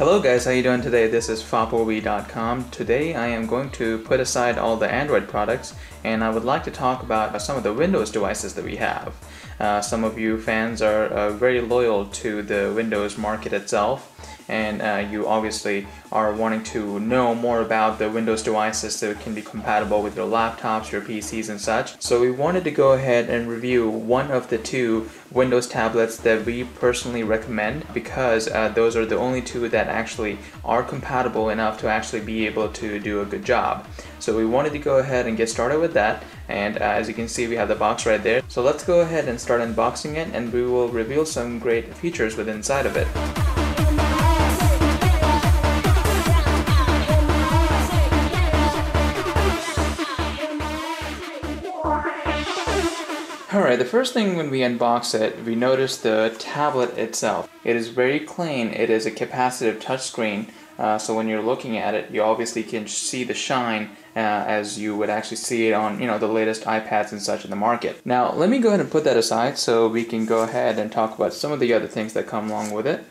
Hello guys, how you doing today? This is Fapobi.com. Today I am going to put aside all the Android products and I would like to talk about some of the Windows devices that we have. Some of you fans are very loyal to the Windows market itself, and you obviously are wanting to know more about the Windows devices that can be compatible with your laptops, your PCs and such. So we wanted to go ahead and review one of the two Windows tablets that we personally recommend, because those are the only two that actually are compatible enough to actually be able to do a good job. So we wanted to go ahead and get started with that, and as you can see we have the box right there. So let's go ahead and start unboxing it, and we will reveal some great features within inside of it. Alright, the first thing when we unbox it, we notice the tablet itself. It is very clean. It is a capacitive touchscreen, so when you're looking at it, you obviously can see the shine as you would actually see it on, the latest iPads and such in the market. Now, let me go ahead and put that aside so we can go ahead and talk about some of the other things that come along with it.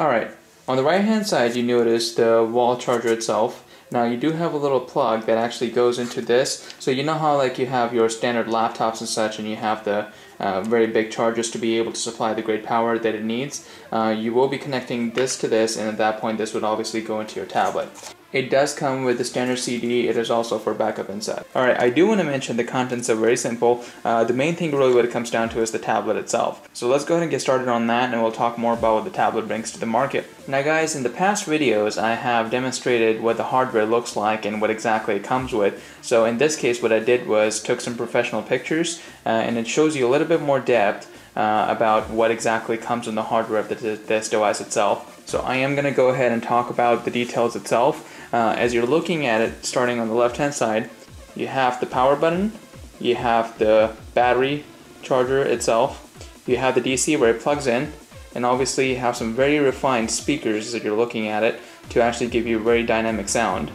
Alright, on the right hand side you notice the wall charger itself. Now you do have a little plug that actually goes into this, so you know how like you have your standard laptops and such, and you have the very big chargers to be able to supply the great power that it needs. You will be connecting this to this, and at that point this would obviously go into your tablet. It does come with the standard CD. It is also for backup inside. Alright, I do want to mention the contents are very simple. The main thing really what it comes down to is the tablet itself. So let's go ahead and get started on that, and we'll talk more about what the tablet brings to the market. Now guys, in the past videos I have demonstrated what the hardware looks like and what exactly it comes with. So in this case what I did was took some professional pictures, and it shows you a little bit more depth about what exactly comes in the hardware of this device itself. So I am going to go ahead and talk about the details itself. As you're looking at it, starting on the left hand side, you have the power button, you have the battery charger itself, you have the DC where it plugs in, and obviously you have some very refined speakers as you're looking at it to actually give you a very dynamic sound.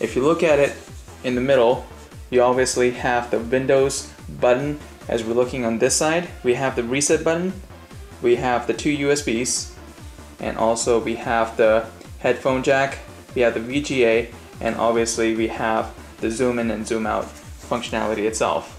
If you look at it in the middle, you obviously have the Windows button. As we're looking on this side, we have the reset button, we have the two USBs, and also we have the headphone jack, we have the VGA, and obviously we have the zoom in and zoom out functionality itself.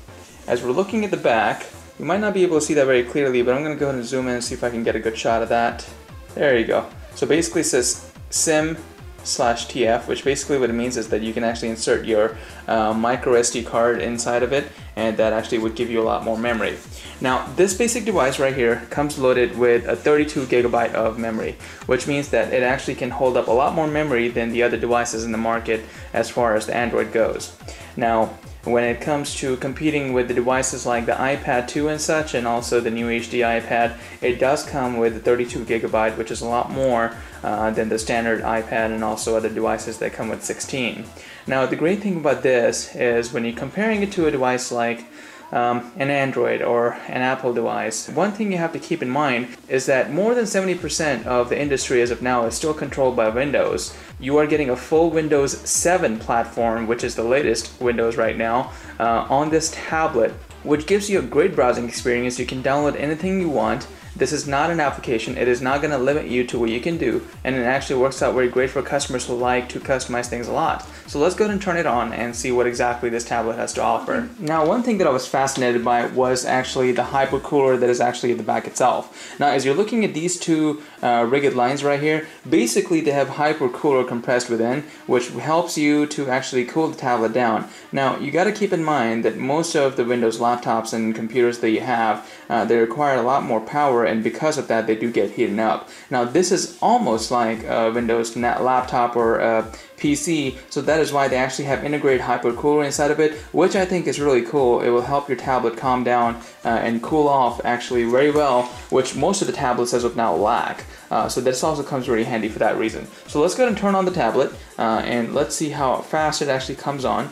As we're looking at the back, you might not be able to see that very clearly, but I'm going to go ahead and zoom in and see if I can get a good shot of that. There you go. So basically it says SIM/TF, which basically what it means is that you can actually insert your micro SD card inside of it, and that actually would give you a lot more memory. Now this basic device right here comes loaded with a 32 gigabyte of memory, which means that it actually can hold up a lot more memory than the other devices in the market as far as the Android goes. Now when it comes to competing with the devices like the iPad 2 and such, and also the new HD iPad, it does come with the 32 gigabyte, which is a lot more than the standard iPad and also other devices that come with 16. Now the great thing about this is when you're comparing it to a device like an Android or an Apple device, one thing you have to keep in mind is that more than 70% of the industry as of now is still controlled by Windows. You are getting a full Windows 7 platform, which is the latest Windows right now, on this tablet, which gives you a great browsing experience. You can download anything you want. This is not an application. It is not going to limit you to what you can do, and it actually works out very great for customers who like to customize things a lot. So let's go ahead and turn it on and see what exactly this tablet has to offer. Now one thing that I was fascinated by was actually the hypercooler that is actually at the back itself. Now as you're looking at these two rigid lines right here, basically they have hypercooler compressed within, which helps you to actually cool the tablet down. Now you got to keep in mind that most of the Windows laptops and computers that you have, they require a lot more power, and because of that they do get heated up. Now this is almost like a Windows laptop or a PC, so that is why they actually have integrated hypercooler inside of it, which I think is really cool. It will help your tablet calm down and cool off actually very well, which most of the tablets as of now lack. So this also comes really handy for that reason. So let's go ahead and turn on the tablet and let's see how fast it actually comes on.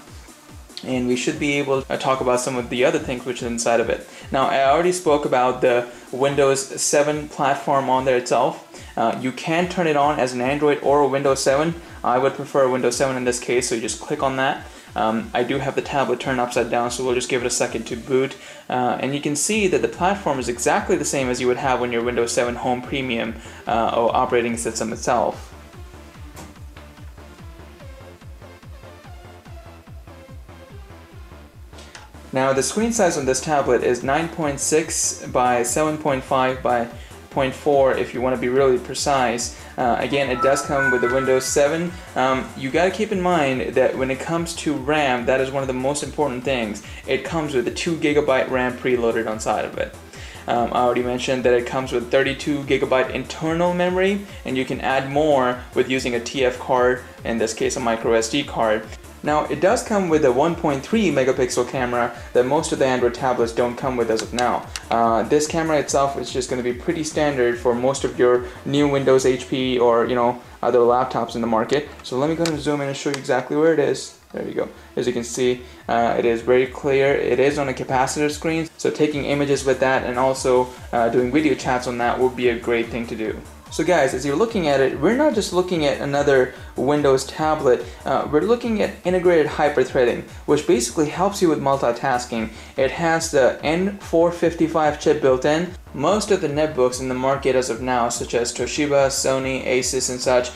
And we should be able to talk about some of the other things which are inside of it. Now I already spoke about the Windows 7 platform on there itself. You can turn it on as an Android or a Windows 7. I would prefer Windows 7 in this case, so you just click on that. I do have the tablet turned upside down, so we'll just give it a second to boot. And you can see that the platform is exactly the same as you would have on your Windows 7 Home Premium operating system itself. Now the screen size on this tablet is 9.6 by 7.5 by 0.4 if you want to be really precise. Again, it does come with the Windows 7. You got to keep in mind that when it comes to RAM, that is one of the most important things. It comes with a 2 GB RAM preloaded on side of it. I already mentioned that it comes with 32 GB internal memory, and you can add more with using a TF card, in this case a micro SD card. Now it does come with a 1.3 megapixel camera that most of the Android tablets don't come with as of now. This camera itself is just going to be pretty standard for most of your new Windows HP or other laptops in the market. So let me go ahead and zoom in and show you exactly where it is. There you go. As you can see, it is very clear. It is on a capacitive screen, so taking images with that and also doing video chats on that would be a great thing to do. So guys, as you're looking at it, we're not just looking at another Windows tablet, we're looking at integrated hyper-threading, which basically helps you with multitasking. It has the N455 chip built in. Most of the netbooks in the market as of now, such as Toshiba, Sony, Asus and such,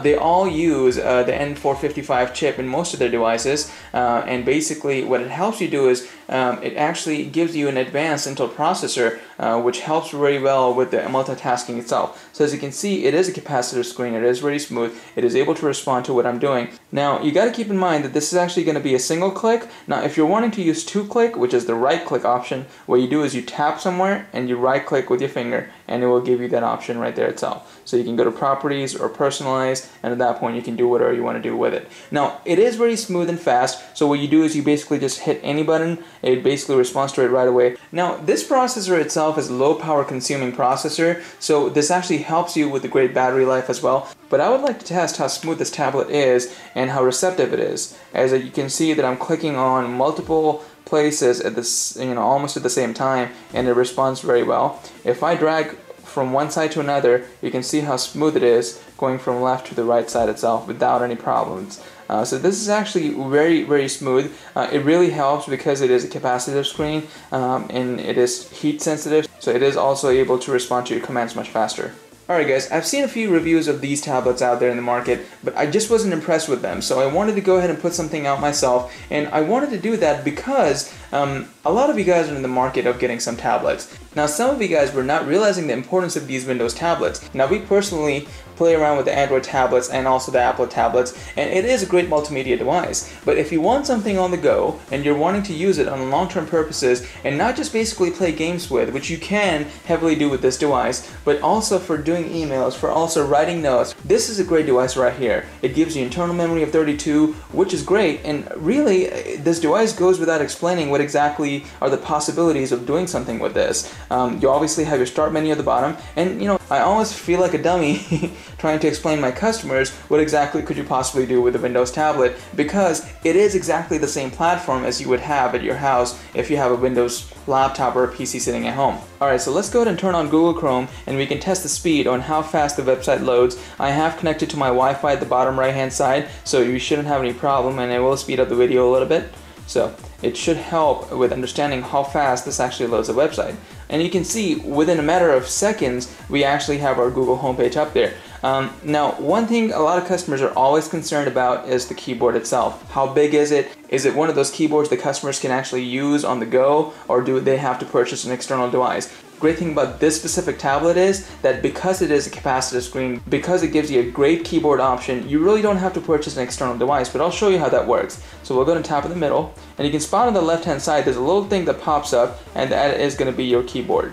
they all use the N455 chip in most of their devices, and basically what it helps you do is it actually gives you an advanced Intel processor, which helps very well with the multitasking itself. So as you can see, it is a capacitive screen, it is very smooth, it is able to respond to what I'm doing. Now you got to keep in mind that this is actually going to be a single click. Now if you're wanting to use two click, which is the right click option, what you do is you tap somewhere and you right click with your finger and it will give you that option right there itself. So you can go to properties or personalize, and at that point you can do whatever you want to do with it. Now it is very smooth and fast, so what you do is you basically just hit any button, it basically responds to it right away. Now this processor itself is a low power consuming processor, so this actually helps you with the great battery life as well. But I would like to test how smooth this tablet is and how receptive it is. As you can see that I'm clicking on multiple places at this, almost at the same time, and it responds very well. If I drag from one side to another, you can see how smooth it is going from left to the right side itself without any problems. So this is actually very, very smooth. It really helps because it is a capacitive screen and it is heat sensitive, so it is also able to respond to your commands much faster. Alright guys, I've seen a few reviews of these tablets out there in the market, but I just wasn't impressed with them, so I wanted to go ahead and put something out myself, and I wanted to do that because a lot of you guys are in the market of getting some tablets. Now some of you guys were not realizing the importance of these Windows tablets. Now we personally play around with the Android tablets and also the Apple tablets, and it is a great multimedia device. But if you want something on the go and you're wanting to use it on long-term purposes and not just basically play games with, which you can heavily do with this device, but also for doing emails, for also writing notes, this is a great device right here. It gives you internal memory of 32, which is great, and really this device goes without explaining what exactly are the possibilities of doing something with this. You obviously have your start menu at the bottom, and I always feel like a dummy trying to explain to my customers what exactly could you possibly do with a Windows tablet, because it is exactly the same platform as you would have at your house if you have a Windows laptop or a PC sitting at home. Alright, so let's go ahead and turn on Google Chrome and we can test the speed on how fast the website loads. I have connected to my Wi-Fi at the bottom right hand side, so you shouldn't have any problem, and it will speed up the video a little bit. So it should help with understanding how fast this actually loads the website. And you can see within a matter of seconds we actually have our Google homepage up there. Now one thing a lot of customers are always concerned about is the keyboard itself. How big is it? Is it one of those keyboards that customers can actually use on the go, or do they have to purchase an external device? Great thing about this specific tablet is that because it is a capacitive screen, because it gives you a great keyboard option, you really don't have to purchase an external device, but I'll show you how that works. So we'll go to tap in the middle, and you can spot on the left hand side there's a little thing that pops up, and that is going to be your keyboard.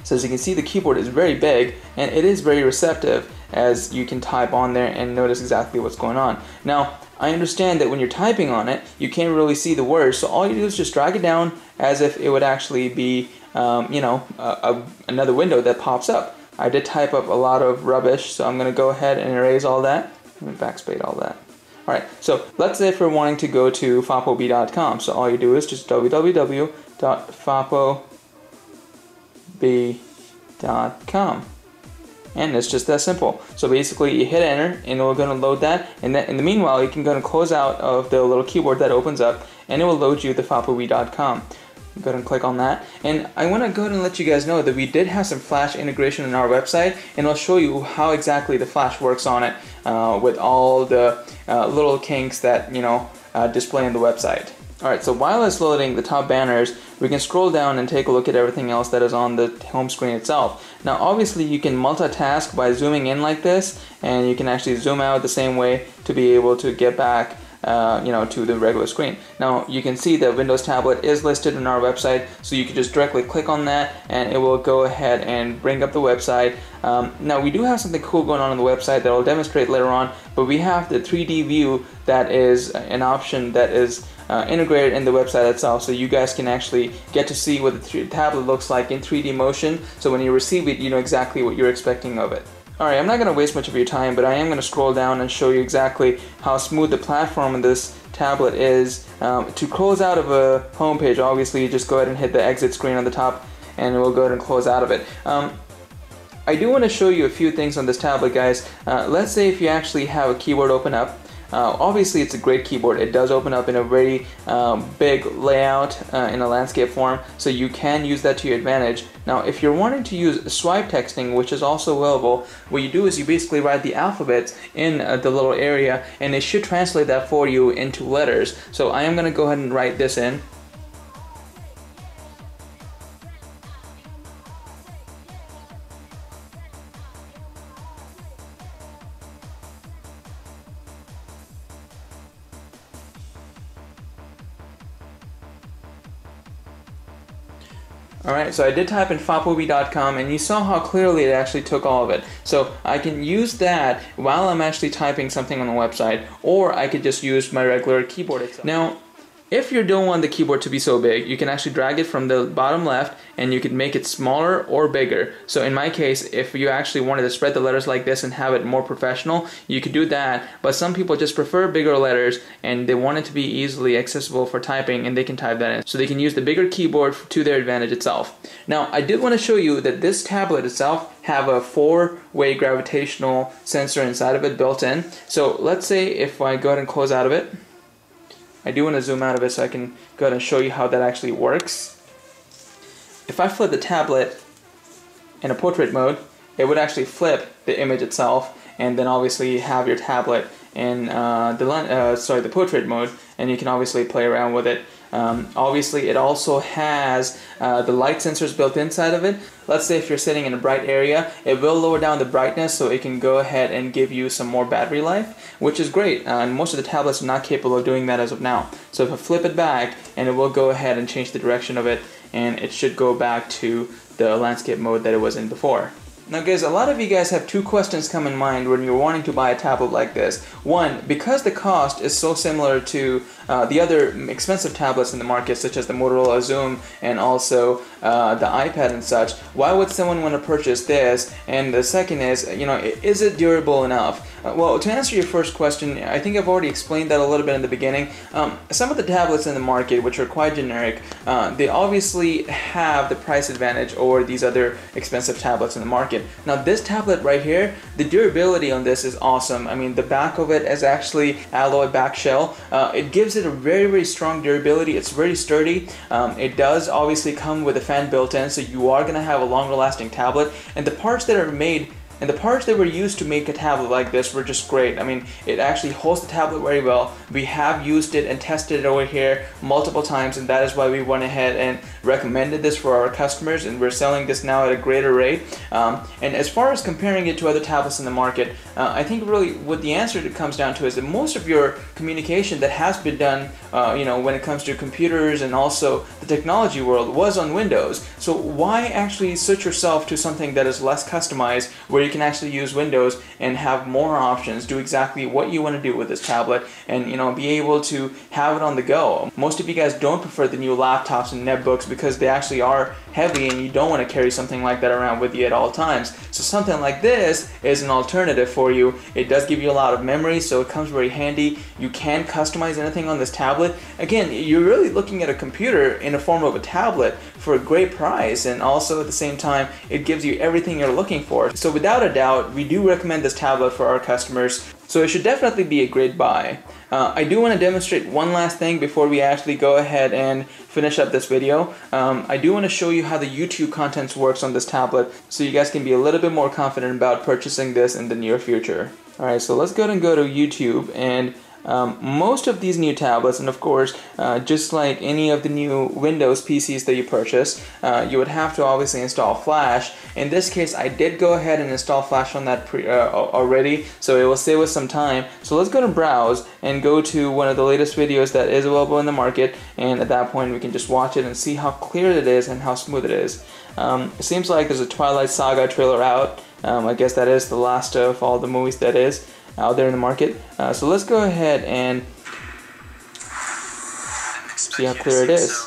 So as you can see, the keyboard is very big and it is very receptive, as you can type on there and notice exactly what's going on. Now I understand that when you're typing on it you can't really see the words, so all you do is just drag it down as if it would actually be another window that pops up. I did type up a lot of rubbish, so I'm going to go ahead and erase all that and backspace all that. Alright, so let's say if we're wanting to go to fopob.com, so all you do is just www.fopob.com. And it's just that simple. So basically you hit enter and it'll go and load that, and then in the meanwhile you can go and close out of the little keyboard that opens up and it will load you the FOPOV.com. Go ahead and click on that, and I want to go ahead and let you guys know that we did have some Flash integration in our website, and I'll show you how exactly the Flash works on it with all the little kinks that display on the website. Alright, so while it's loading the top banners, we can scroll down and take a look at everything else that is on the home screen itself. Now obviously you can multitask by zooming in like this, and you can actually zoom out the same way to be able to get back to the regular screen. Now you can see that Windows Tablet is listed on our website, so you can just directly click on that and it will go ahead and bring up the website. Now we do have something cool going on the website that I'll demonstrate later on, but we have the 3D view that is an option that is integrated in the website itself, so you guys can actually get to see what the tablet looks like in 3D motion, so when you receive it you know exactly what you're expecting of it. Alright, I'm not going to waste much of your time, but I am going to scroll down and show you exactly how smooth the platform in this tablet is. To close out of a home page, obviously you just go ahead and hit the exit screen on the top and it will go ahead and close out of it. I do want to show you a few things on this tablet, guys. Let's say if you actually have a keyboard open up. Obviously it's a great keyboard. It does open up in a very big layout in a landscape form, so you can use that to your advantage. Now if you're wanting to use swipe texting, which is also available, what you do is you basically write the alphabets in the little area and it should translate that for you into letters. So I am going to go ahead and write this in. Alright, so I did type in FOPOV.com and you saw how clearly it actually took all of it. So I can use that while I'm actually typing something on the website, or I could just use my regular keyboard itself. Now, if you don't want the keyboard to be so big, you can actually drag it from the bottom left and you can make it smaller or bigger. So in my case, if you actually wanted to spread the letters like this and have it more professional, you could do that, but some people just prefer bigger letters and they want it to be easily accessible for typing, and they can type that in. So they can use the bigger keyboard to their advantage itself. Now I did want to show you that this tablet itself have a 4-way gravitational sensor inside of it built in. So let's say if I go ahead and close out of it, I do want to zoom out of it so I can go ahead and show you how that actually works. If I flip the tablet in a portrait mode, it would actually flip the image itself, and then obviously you have your tablet in the portrait mode, and you can obviously play around with it. Obviously it also has the light sensors built inside of it. Let's say if you're sitting in a bright area, it will lower down the brightness so it can go ahead and give you some more battery life, which is great, and most of the tablets are not capable of doing that as of now. So if I flip it back, and it will go ahead and change the direction of it, and it should go back to the landscape mode that it was in before. Now guys, a lot of you guys have two questions come in mind when you're wanting to buy a tablet like this. One, because the cost is so similar to the other expensive tablets in the market, such as the Motorola Xoom and also the iPad and such, why would someone want to purchase this? And the second is, is it durable enough? Well, to answer your first question, I think I've already explained that a little bit in the beginning. Some of the tablets in the market, which are quite generic, they obviously have the price advantage over these other expensive tablets in the market. Now this tablet right here, the durability on this is awesome. I mean, the back of it is actually alloy back shell. It gives it a very, very strong durability. It's very sturdy. It does obviously come with a fan built in, so you are going to have a longer lasting tablet. And the parts that are made and the parts that were used to make a tablet like this were just great. I mean, it actually holds the tablet very well. We have used it and tested it over here multiple times, and that is why we went ahead and recommended this for our customers, and we're selling this now at a greater rate. And as far as comparing it to other tablets in the market, I think really what the answer comes down to is that most of your communication that has been done, when it comes to computers and also the technology world, was on Windows. So why actually switch yourself to something that is less customized, where you can actually use Windows and have more options, do exactly what you want to do with this tablet, and be able to have it on the go. Most of you guys don't prefer the new laptops and netbooks because they actually are heavy and you don't want to carry something like that around with you at all times. So something like this is an alternative for you. It does give you a lot of memory, so it comes very handy. You can customize anything on this tablet. Again, you're really looking at a computer in the form of a tablet for a great price, and also at the same time it gives you everything you're looking for. So without a doubt, we do recommend this tablet for our customers, so it should definitely be a great buy. I do want to demonstrate one last thing before we actually go ahead and finish up this video. I do want to show you how the YouTube contents works on this tablet, so you guys can be a little bit more confident about purchasing this in the near future. Alright, so let's go ahead and go to YouTube, and most of these new tablets, and of course just like any of the new Windows PCs that you purchase, you would have to obviously install Flash. In this case, I did go ahead and install Flash on that already, so it will save us some time. So let's go to browse and go to one of the latest videos that is available in the market, and at that point we can just watch it and see how clear it is and how smooth it is. It seems like there's a Twilight Saga trailer out. I guess that is the last of all the movies that is out there in the market. So let's go ahead and see how clear it is.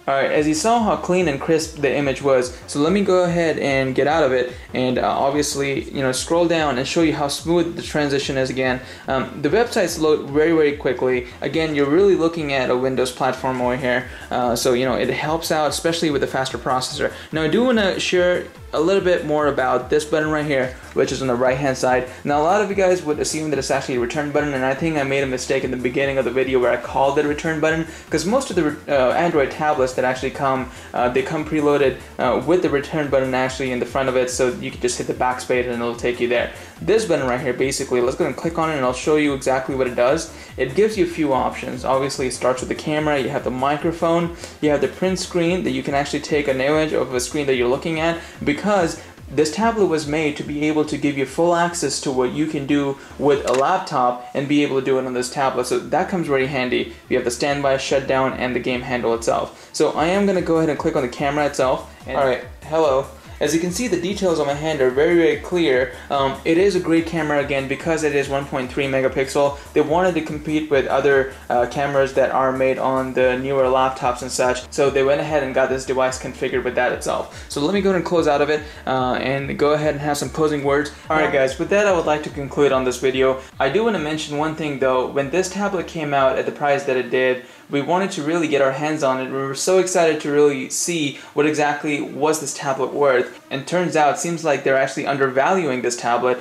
Alright, as you saw how clean and crisp the image was, so let me go ahead and get out of it and obviously, scroll down and show you how smooth the transition is again. The websites load very quickly. Again, you're really looking at a Windows platform over here, so it helps out, especially with the faster processor. Now I do want to share a little bit more about this button right here, which is on the right hand side. Now a lot of you guys would assume that it's actually a return button, and I think I made a mistake in the beginning of the video where I called it a return button, because most of the Android tablets that actually come, they come preloaded with the return button actually in the front of it, so you can just hit the backspace and it'll take you there. This button right here, basically, let's go ahead and click on it and I'll show you exactly what it does. It gives you a few options. Obviously it starts with the camera, you have the microphone, you have the print screen that you can actually take an image of a screen that you're looking at, because this tablet was made to be able to give you full access to what you can do with a laptop and be able to do it on this tablet. So that comes very handy. You have the standby, shutdown, and the game handle itself. So I am going to go ahead and click on the camera itself. Alright, hello. As you can see, the details on my hand are very clear. It is a great camera again because it is 1.3 megapixel. They wanted to compete with other cameras that are made on the newer laptops and such, so they went ahead and got this device configured with that itself. So let me go ahead and close out of it and go ahead and have some closing words. Alright guys, with that I would like to conclude on this video. I do want to mention one thing though. When this tablet came out at the price that it did, we wanted to really get our hands on it. We were so excited to really see what exactly was this tablet worth. And turns out, it seems like they're actually undervaluing this tablet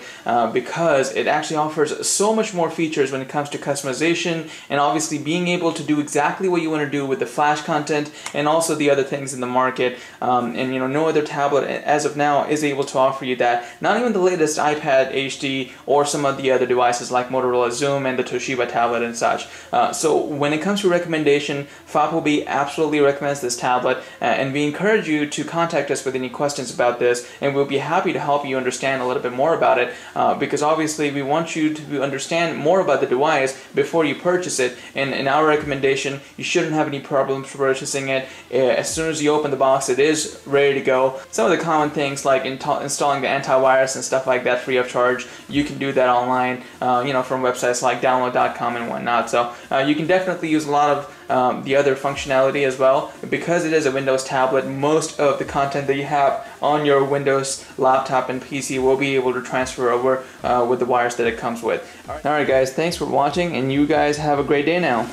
because it actually offers so much more features when it comes to customization and obviously being able to do exactly what you want to do with the Flash content and also the other things in the market. And no other tablet as of now is able to offer you that. Not even the latest iPad HD or some of the other devices like Motorola Xoom and the Toshiba tablet and such. So when it comes to recommendation, FOPLB absolutely recommends this tablet, and we encourage you to contact us with any questions about this, and we'll be happy to help you understand a little bit more about it, because obviously we want you to understand more about the device before you purchase it. And in our recommendation, you shouldn't have any problems purchasing it. As soon as you open the box, it is ready to go. Some of the common things like installing the antivirus and stuff like that free of charge, you can do that online, from websites like download.com and whatnot. So you can definitely use a lot of the other functionality as well. Because it is a Windows tablet, most of the content that you have on your Windows laptop and PC will be able to transfer over with the wires that it comes with. Alright guys, thanks for watching, and you guys have a great day now.